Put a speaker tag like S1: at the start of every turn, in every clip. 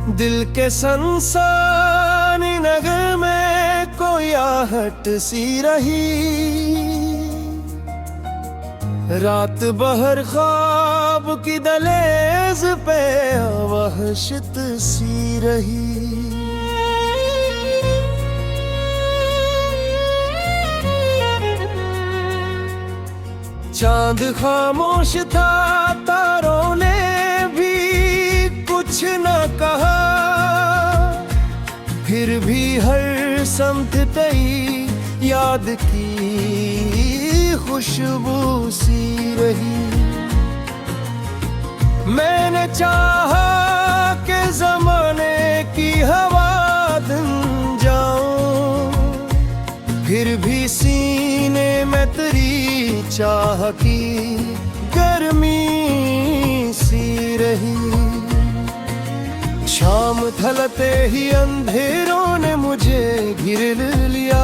S1: दिल के संसानी नगर में कोई आहट सी रही। रात बहर ख्वाब की दहलीज पे वहशत सी रही। चांद खामोश था, तारों ने भी कुछ न कहा, फिर भी हर समत तेरी याद की खुशबू सी रही। मैंने चाहा कि ज़माने की हवा बन जाऊं, फिर भी सीने में तेरी चाह की गर्मी सी रही। शाम ढलते ही अंधेरों ने मुझे घेर लिया,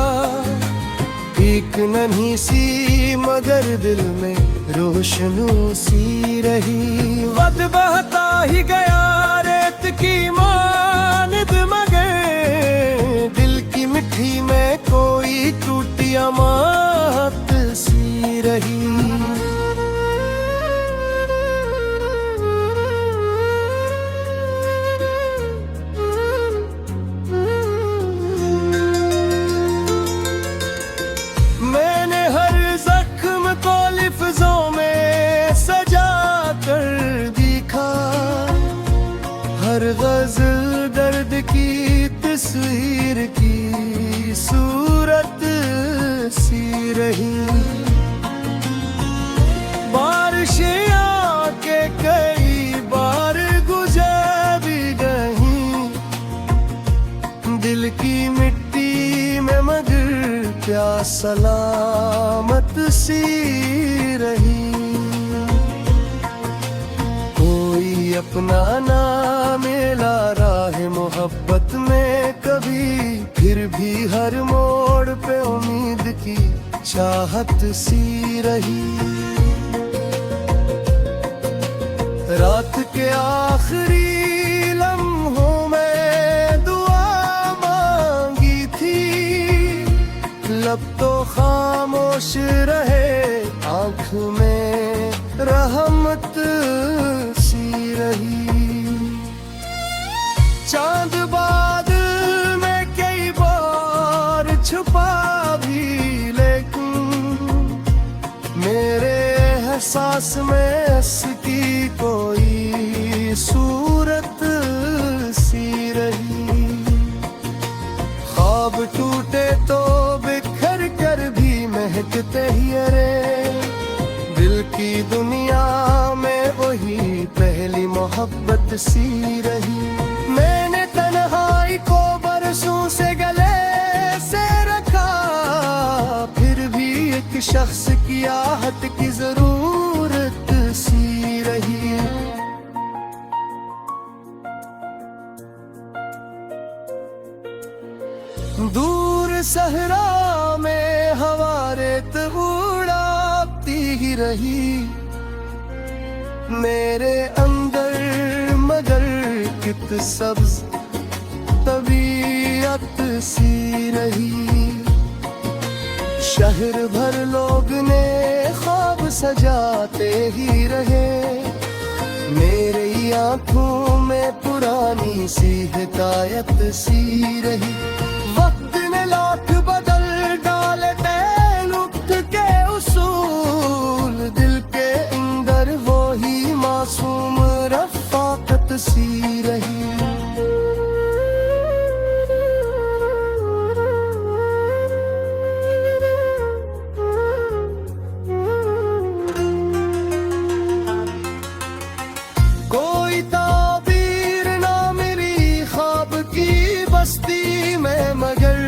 S1: एक नन्ही सी मगर दिल में रोशनी सी रही। वक्त बहता ही गया रेत की मानद, मगर दिल की मिट्टी में कोई टूटी अमानत सी रही। लफ्ज़ों में सजा कर दिखा, हर गज़ल दर्द की तस्वीर की सूरत सी रही। बारिशें आके कई बार गुजर भी गई, दिल की मिट्टी में मगर क्या सलामत सी रही। कोई अपना ना मिला राह मोहब्बत में कभी, फिर भी हर मोड़ पे उम्मीद की चाहत सी रही। रात के आखिरी लम्हों में दुआ मांगी थी, लब तो खामोश रहे, आँख में रहमत सी रही। चांद बादल में कई बार छुपा भी, लेकिन मेरे एहसास में उसकी कोई सूरत सी रही। ख्वाब टूटे तो बिखर कर भी महकते ही रे, दिल की दुनिया में वही पहली मोहब्बत सी रही। मैंने तन्हाई को बरसों से गले से रखा, फिर भी एक शख्स की आहट की जरूरत सी रही। दूर सहरा में हवा रेत उड़ाती ही रही, मेरे अंदर मगर कित सब्ज तबीयत सी रही। शहर भर लोग ने ख्वाब सजाते ही रहे, मेरी आंखों में पुरानी सी हिकायत सी रही। वक्त ने लाख बदल डाले तय नुक्त के उसूल, दिल के अंदर वो ही मासूम रफ़ाकत सी रही। कोई ताबीर ना मिली ख्वाब की बस्ती में, मगर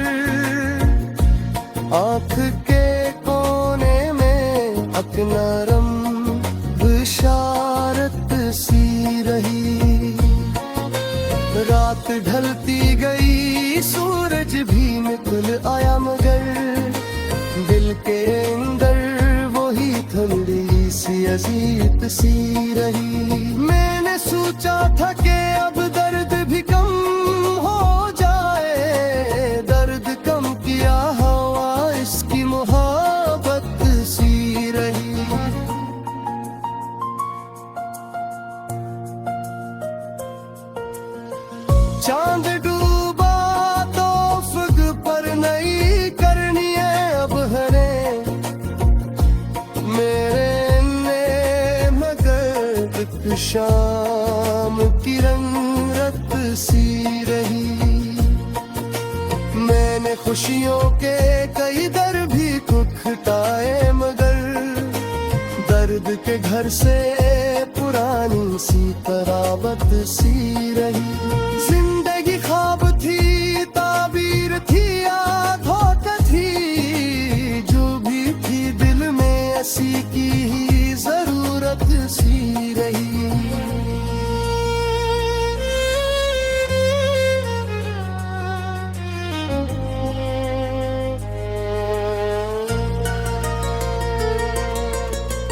S1: आँख के कोने में अकनरम बिशारत सी रही। रात ढलती गई, सूरज भी निकल आया, मगर दिल के अंदर वही ठंडी सी अजीब सी रही। मैंने सोचा था कि अब दर्द भी कम चांद डूबा तो अफ़्ग पर नई करनी है अब हरे, मेरे ने मगर एक शाम की रंगत सी रही। मैंने खुशियों के कई दर भी खटखटाए मगर दर्द के घर से पुरानी सी तरावत सी रही। जिंदगी ख्वाब थी, ताबीर थी या धोखा थी, जो भी थी दिल में ऐसी की ही जरूरत सी रही।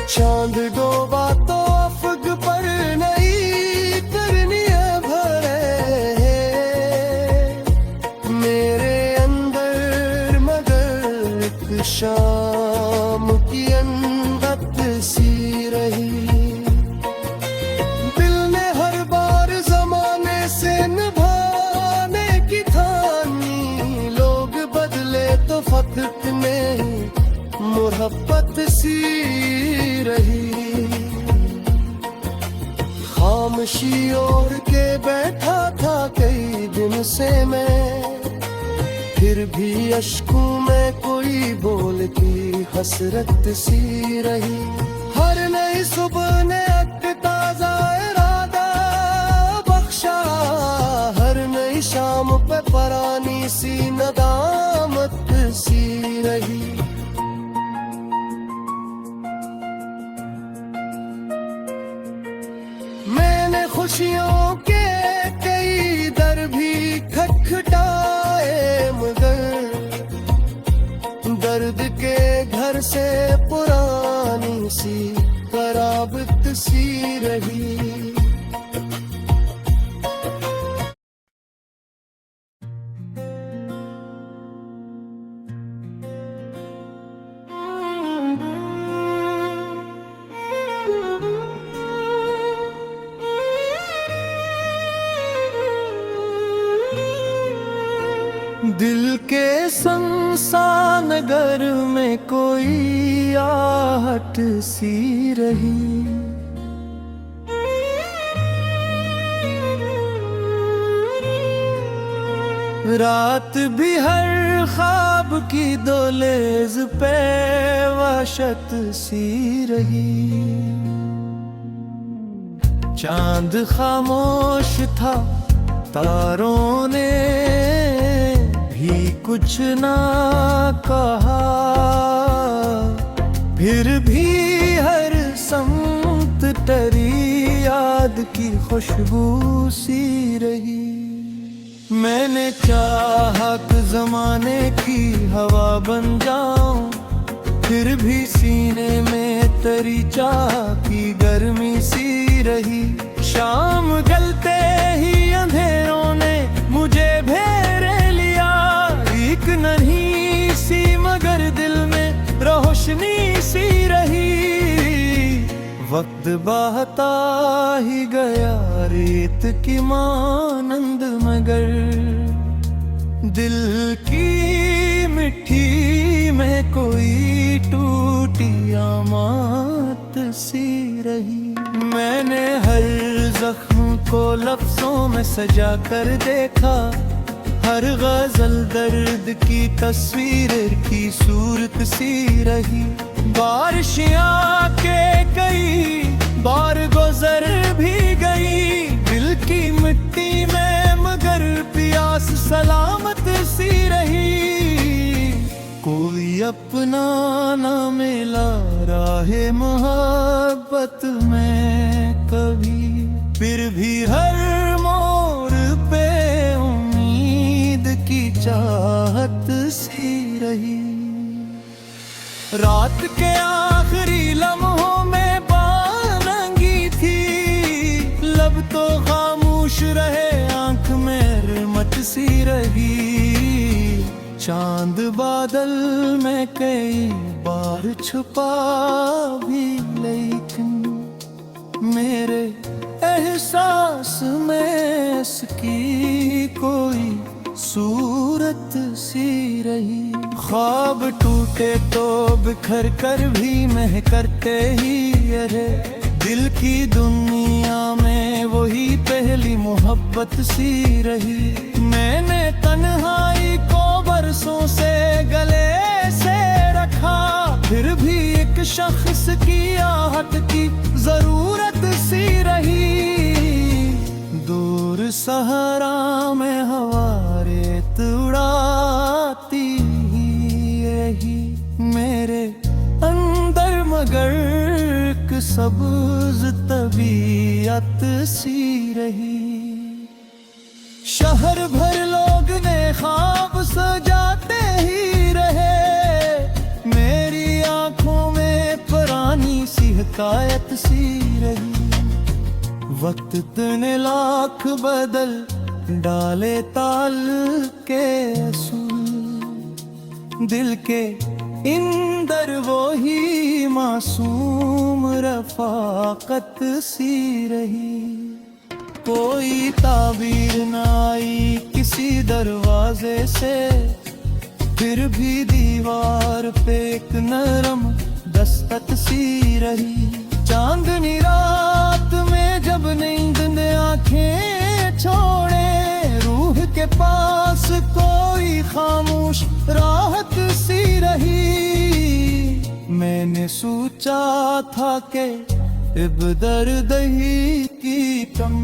S1: चांद डूबा तो अफ़्ग पर नई करनी है भरे, मेरे अंदर मगर एक शाम की अंगत सी रही। दिल ने हर बार जमाने से निभाने की ठानी, लोग बदले तो फकत में मोहब्बत सी रही। खामोशी ओढ़ के बैठा था कई दिन से मैं, फिर भी अश्कों में कोई बोल की हसरत सी रही। हर नई सुबह ने ताजा इरादा बख्शा, हर नई शाम पे पुरानी सी नदामत सी रही। मैंने खुशियों के कई दर भी खटखटाए मगर दर्द के घर से पुरानी सी खराबत सी रही। दिल के संसान घर में कोई आहट सी रही। रात भी हर ख्वाब की दहलीज पे वहशत सी रही। चांद खामोश था, तारों ने भी कुछ ना कहा, फिर भी हर समत टरी याद की खुशबू सी रही। मैंने चाहा कि ज़माने की हवा बन जाऊं, फिर भी सीने में तरी चाह की गर्मी सी रही। शाम ढलते ही अंधेरों ने मुझे घेरे लिया, एक नन्ही सी मगर दिल में रोशनी सी रही। वक्त बहता ही गया रेत की मानंद मगर दिल की मिट्टी में कोई टूटी आमात सी रही। मैंने हर जख्म को लफ्जों में सजा कर देखा, हर गजल दर्द की तस्वीर की सूरत सी रही। बारिशियाँ के कई बार गुजर भी गई, दिल की मिट्टी में मगर प्यास सलामत सी रही। कोई अपना ना मिला राहे मोहब्बत में कभी, फिर भी हर मोड़ पे उम्मीद की चाहत सी रही। रात के आखिरी लम्हों में बानंगी थी, लब तो खामोश रहे, आंख में रहमत सी रही। चांद बादल में कई बार छुपा भी, लेकिन मेरे एहसास में इसकी कोई सूरत सी रही। ख्वाब टूटे तो बिखर कर भी महकते ही रहे, दिल की दुनिया में वही पहली मोहब्बत सी रही। मैंने तन्हाई को बरसों से गले से रखा, फिर भी एक शख्स की आहट की जरूरत सी रही। दूर सहरा में हवा रेत उड़ाती रही, मेरे अंदर मगर एक सब्ज तबीयत सी रही। शहर भर लोग ने ख्वाब सजाते ही रहे, मेरी आंखों में पुरानी सी हकायत सी रही। वक्त ने लाख बदल डाले ताल के असूल, दिल के इंदर वो ही मासूम रफाकत सी रही। कोई ताबीर न आई किसी दरवाजे से, फिर भी दीवार पे एक नरम दस्तक सी रही। चांदनी रात में जब नींद ने आंखें छोड़े, रूह के पास कोई खामोश राहत सी रही। मैंने सोचा था कि इब दर्द ही की कम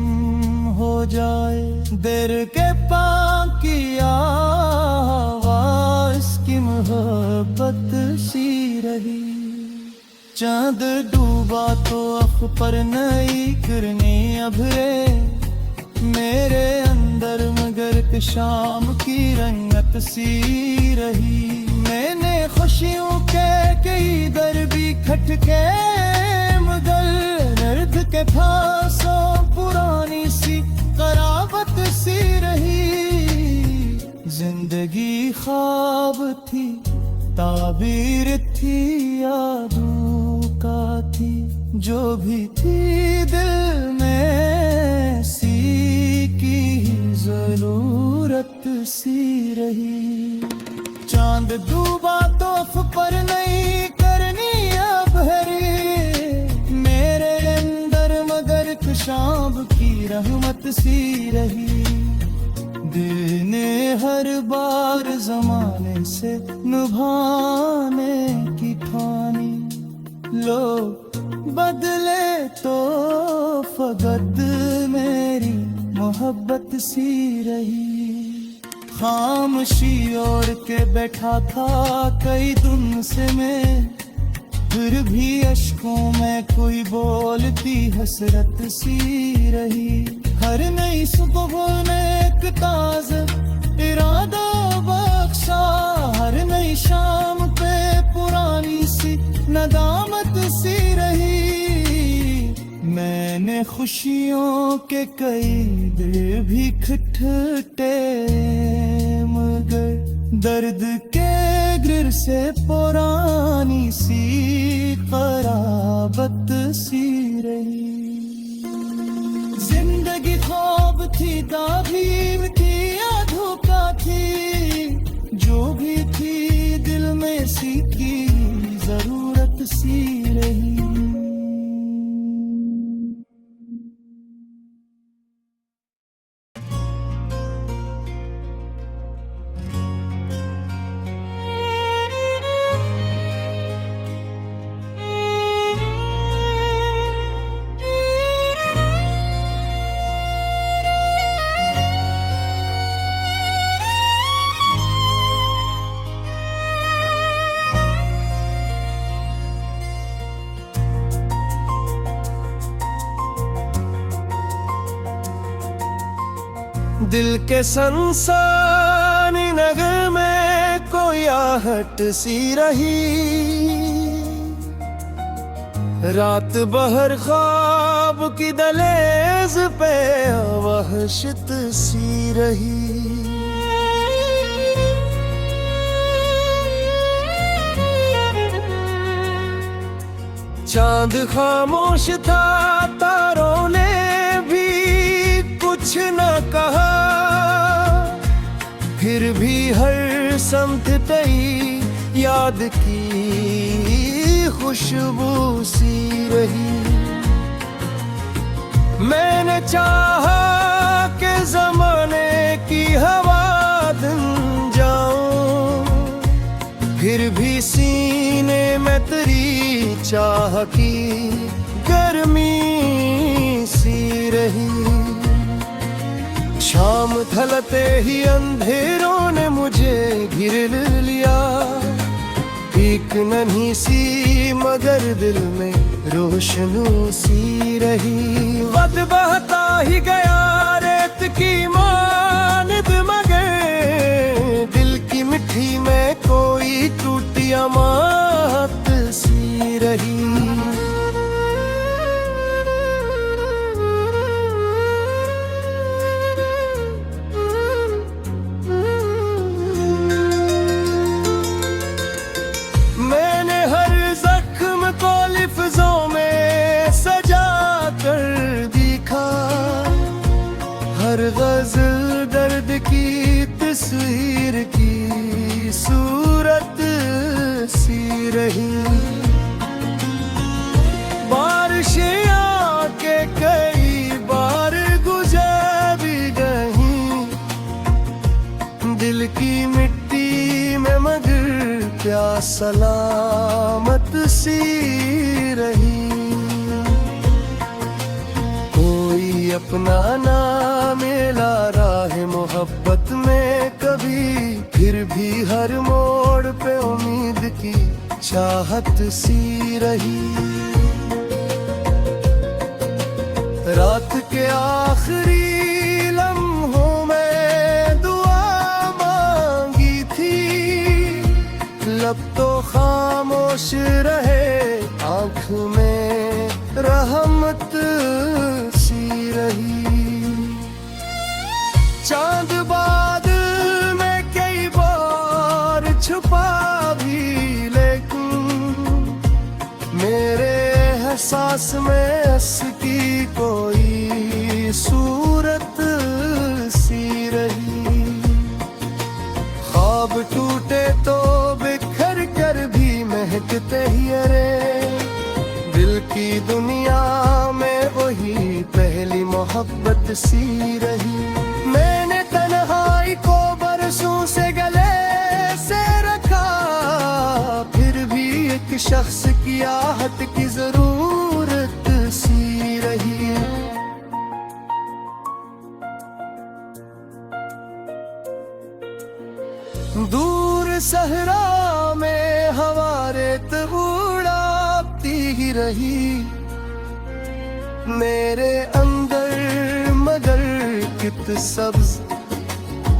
S1: हो जाए, देर के पाँव की आवाज़ की मोहब्बत सी रही। चांद डूबा तो अख पर नई किरनें अभरे, मेरे अंदर मगर के शाम की रंगत सी रही। मैंने खुशियों के कई दर भी खटके, मगर दर्द के फांसों पुरानी सी करावत सी रही। जिंदगी ख्वाब थी, ताबीर थी, यादों का थी, जो भी थी दिल में सी की जरूरत सी रही। चांद डूबा तो अफ पर नहीं करनी अब हरी, मेरे अंदर मगर शाम की रहमत सी रही। दिल ने हर बार जमाने से निभाने की ठानी, लोग बदले तो फकत मेरी मोहब्बत सी रही। खामोशी ओढ़ के बैठा था कई दिन से मैं, फिर भी अश्कों में कोई बोलती हसरत सी रही। हर नई सुबह ने एक ताज़ा इरादा बख्शा, हर नई शाम पे पुरानी सी नदामत सी रही। मैंने खुशियों के कई दिल भी खटखटे, मगर दर्द के गिर से पुरानी सी खराबत सी रही। जिंदगी ख्वाब थी, ताबीर थी या धोखा थी, जो भी थी दिल में सी की जरूरत सी रही। दिल के संसानी नगर में कोई आहट सी रही, रात बहर ख्वाब की दलेज पे वहशत सी रही। चांद खामोश था, तारों ने भी कुछ न कहा, फिर भी हर समत तेरी याद की खुशबू सी रही। मैंने चाहा कि ज़माने की हवा बन जाऊं, फिर भी सीने में तेरी चाह की गर्मी सी रही। शाम ढलते ही अंधेरों ने मुझे घिर लिया, एक नन्ही सी मगर दिल में रोशनी सी रही। वक्त बहता ही गया रेत की मानद, मगर दिल की मिट्टी में कोई टूटी अमानत सी रही। लिफ्ज़ों में सजा कर दिखा, हर गज़ल दर्द की तस्वीर की सूरत सी रही। बारिशें आके कई बार गुजर भी गई, दिल की मिट्टी में मगर प्यास सलामत सी रही। कोई अपना ना मिला राह मोहब्बत में कभी, फिर भी हर मोड़ पे उम्मीद की चाहत सी रही। रात के आखिरी लम्हों में दुआ मांगी थी, लब तो खामोश रहे, आँख में रहमत सी रही। चांद बादल में कई बार छुपा भी, लेकिन मेरे एहसास में उसकी कोई सूरत सी रही। ख्वाब टूटे तो बिखर कर भी महकते ही रे, दिल की दुनिया में वही पहली मोहब्बत सी रही। मैंने तन्हाई को बरसों से गले से रखा, फिर भी एक शख्स की आहट की जरूरत सी रही। दूर सहरा में हवा रेत उड़ाती ही रही, मेरे अंदर मगर कित सब्ज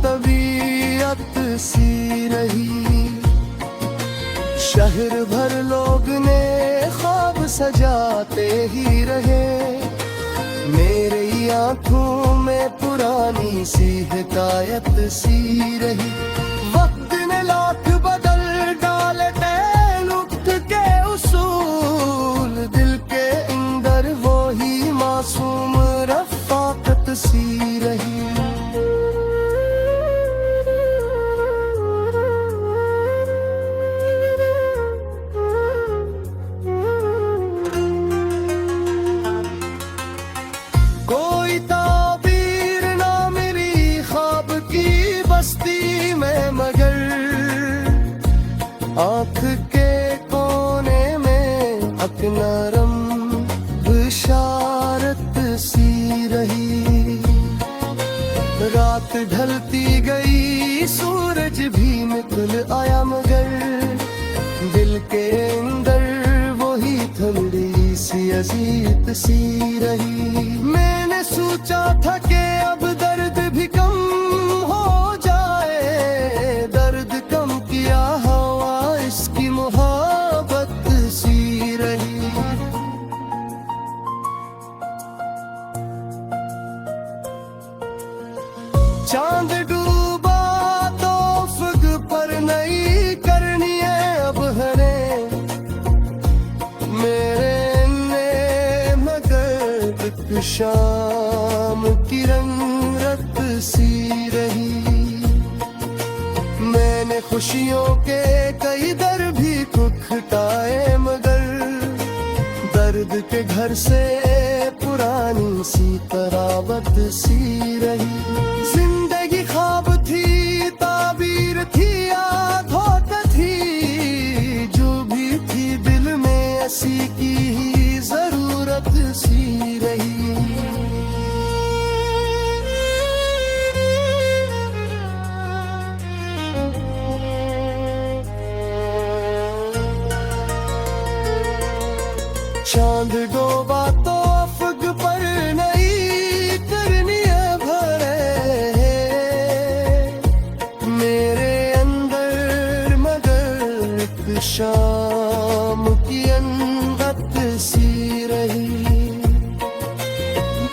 S1: तबीयत सी रही। शहर भर लोग ने ख्वाब सजाते ही रहे, मेरी आंखों में पुरानी सी हिकायत सी रही। वक्त ने लाख बदल डाले नुक्त के उसूल, दिल के अंदर वो ही मासूम रफ़ाकत सी रही। कोई ताबीर ना मिली ख्वाब की बस्ती में, मगर आँख के कोने में अक नरम बिशारत सी रही। रात ढलती गई सूरज भी निकल आया, मगर दिल के अंदर वही ठंडी सी अजीत सी रही। मैंने सोचा था कि अब दर्द भी कम हो जाए, दर्द कम किया हवा इसकी मोहब्बत सी रही। चांद डूबा तो अफ़क़ पर नई करनी है अब हरे, मेरे ने मगर एक शाम की रंगत सी रही। खुशियों के कई दर भी खटखटाए मगर दर्द के घर से पुरानी सी तरावत सी रही। जिंदगी ख्वाब थी, ताबीर थी या धोखा थी, जो भी थी दिल में ऐसी की ही जरूरत सी रही। चांद डोबा तो अफग पर नहीं करनी है भरे मेरे अंदर मगर एक शाम की अनगत सी रही।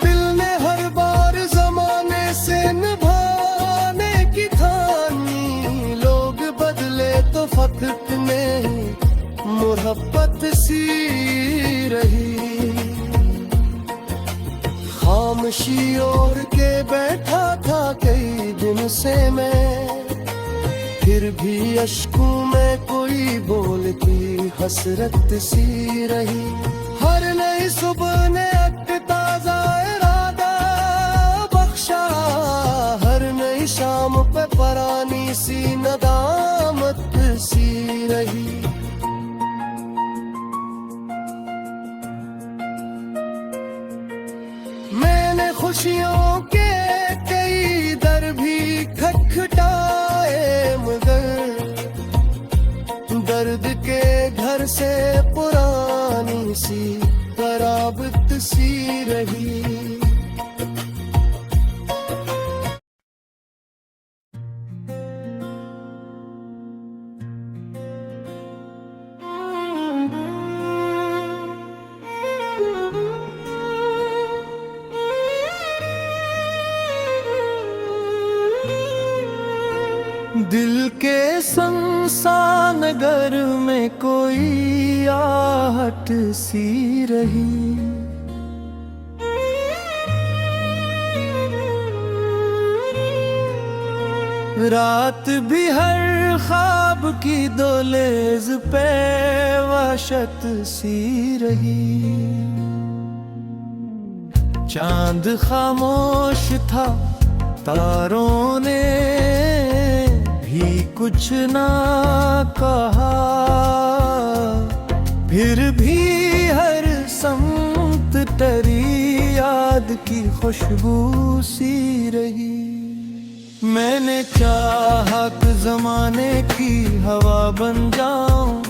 S1: दिल ने हर बार जमाने से निभाने की ठानी, लोग बदले तो फकत में मोहब्बत सी रही। खामोशी ओढ़ के बैठा था कई दिन से मैं, फिर भी अश्कों में कोई बोलती हसरत सी रही। हर नई सुबह ने एक ताजा इरादा बख्शा, हर नई शाम पे परानी सी नदामत सी रही। खुशियों के कई दर भी खटखटाए मगर दर्द के घर से पुरानी सी तराबत सी रही। दिल के संसान घर में कोई आहट सी रही। रात भी हर ख्वाब की दहलीज पे वहशत सी रही। चांद खामोश था, तारों ने भी कुछ ना कहा, फिर भी हर समत टरी याद की खुशबू सी रही। मैंने चाहा कि जमाने की हवा बन जाऊं,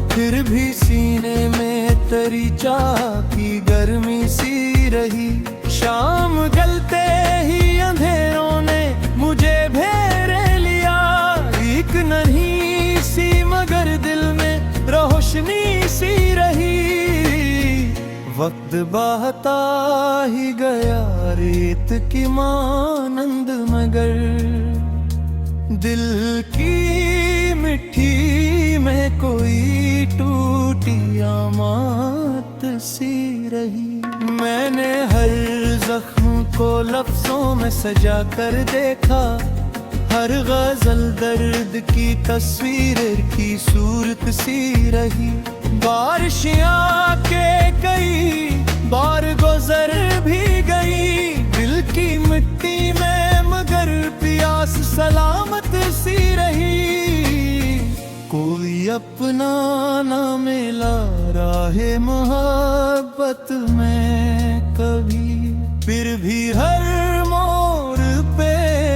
S1: फिर भी सीने में तरी चाह की गर्मी सी रही। शाम ढलते ही अंधेरों ने मुझे घेरे लिया, एक नहीं सी मगर दिल में रोशनी सी रही। वक्त बहता ही गया रेत की मानंद मगर दिल की मिट्टी में कोई टूटी आमात सी रही। मैंने हर जख्म को लफ्जों में सजा कर देखा, हर गजल दर्द की तस्वीर की सूरत सी रही। बारिशियाँ के कई बार गुजर भी गई, दिल की मिट्टी में मगर प्यास सलामत सी रही। कोई अपना ना मिला राहे मोहब्बत में कभी, फिर भी हर मोड़ पे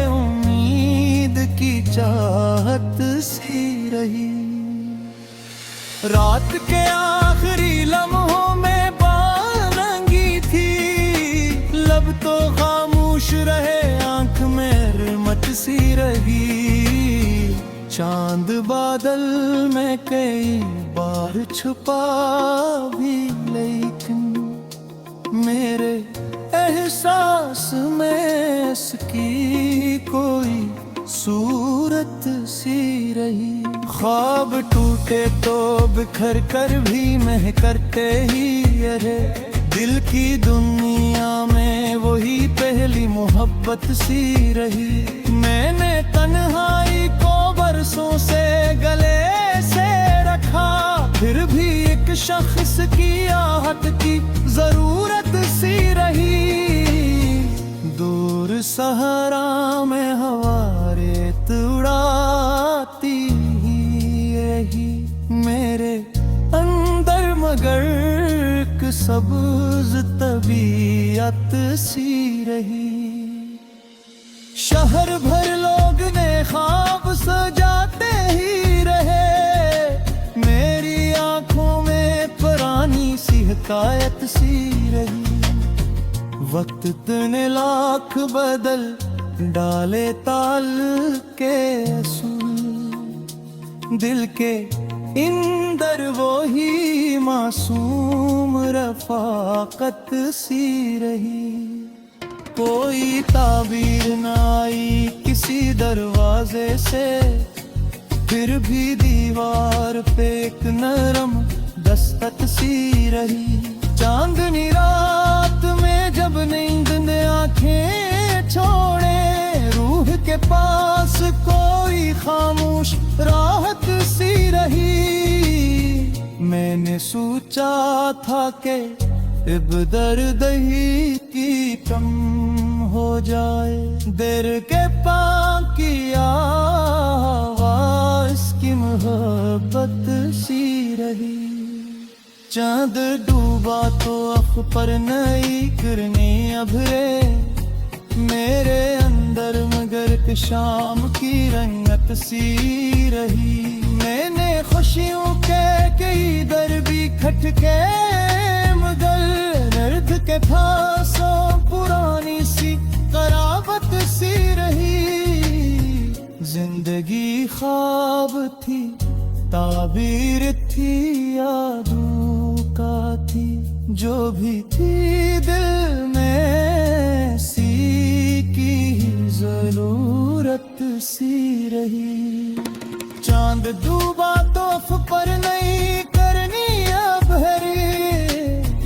S1: उम्मीद की चाहत सी रही। रात के आखिरी लम्हों में बारंगी थी, लब तो खामोश रहे, आंख में रहमत सी रही। चांद बादल में कई बार छुपा भी, लेकिन मेरे एहसास में इसकी कोई सूरत सी रही। ख्वाब टूटे तो बिखर कर भी मह करते ही रहे, दिल की दुनिया में वही पहली मोहब्बत सी रही। मैंने तन्हाई को बरसों सांसों से गले से रखा, फिर भी एक शख्स की आहट की जरूरत सी रही। दूर सहरा में हवा रेत उड़ाती यही मेरे अंदर मगर एक सब्ज तबीयत सी रही। शहर भर लोग ने ख्वाब सजाते ही रहे, मेरी आंखों में पुरानी सी हिकायत सी रही। वक्त ने लाख बदल डाले ताल के असूल, दिल के इंदर वो ही मासूम रफाकत सी रही। कोई ताबीर न आई किसी दरवाजे से, फिर भी दीवार पे एक नरम दस्तक सी रही। चांदनी रात में जब नींद ने आंखें छोड़े, रूह के पास कोई खामोश राहत सी रही। मैंने सोचा था कि इब दर्द ही की कम हो जाए, देर के पाँव की आवाज़ की मोहब्बत सी रही। चांद डूबा तो अख पर नई किरणें अभरे, मेरे अंदर मगर के शाम की रंगत सी रही। मैंने खुशियों के कई दर भी खटके मगर दर्द के फांसों पुरानी सी करावत सी रही। जिंदगी ख्वाब थी, ताबीर थी, यादों का थी, जो भी थी दिल में सी की जरूरत सी रही। चांद डूबा तो अफ पर नहीं करनी अब हरी,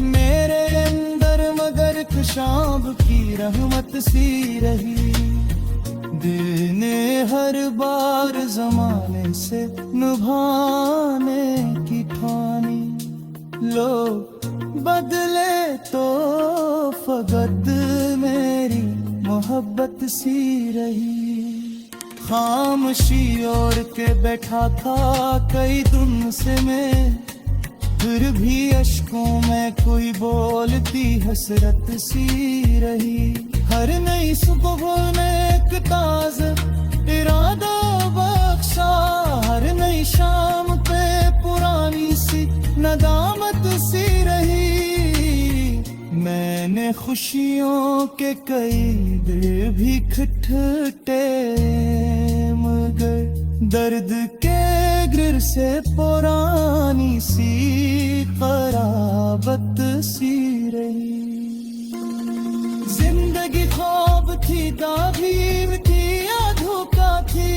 S1: मेरे अंदर मगर शाम की रहमत सी रही। दिल ने हर बार जमाने से निभाने की ठानी, लोग बदले तो फकत मेरी मोहब्बत सी रही। खामोशी ओढ़ के बैठा था कई दिन से मैं, फिर भी अश्कों में कोई बोलती हसरत सी रही। हर नई सुबह ने एक ताज़ा इरादा बख्शा, हर नई शाम पे पुरानी सी नदामत सी रही। मैंने खुशियों के कई दिल भी खटखटे मगर दर्द के गिर से पुरानी सी खराबत सी रही। जिंदगी ख्वाब थी, ताबीर थी, या धोखा थी,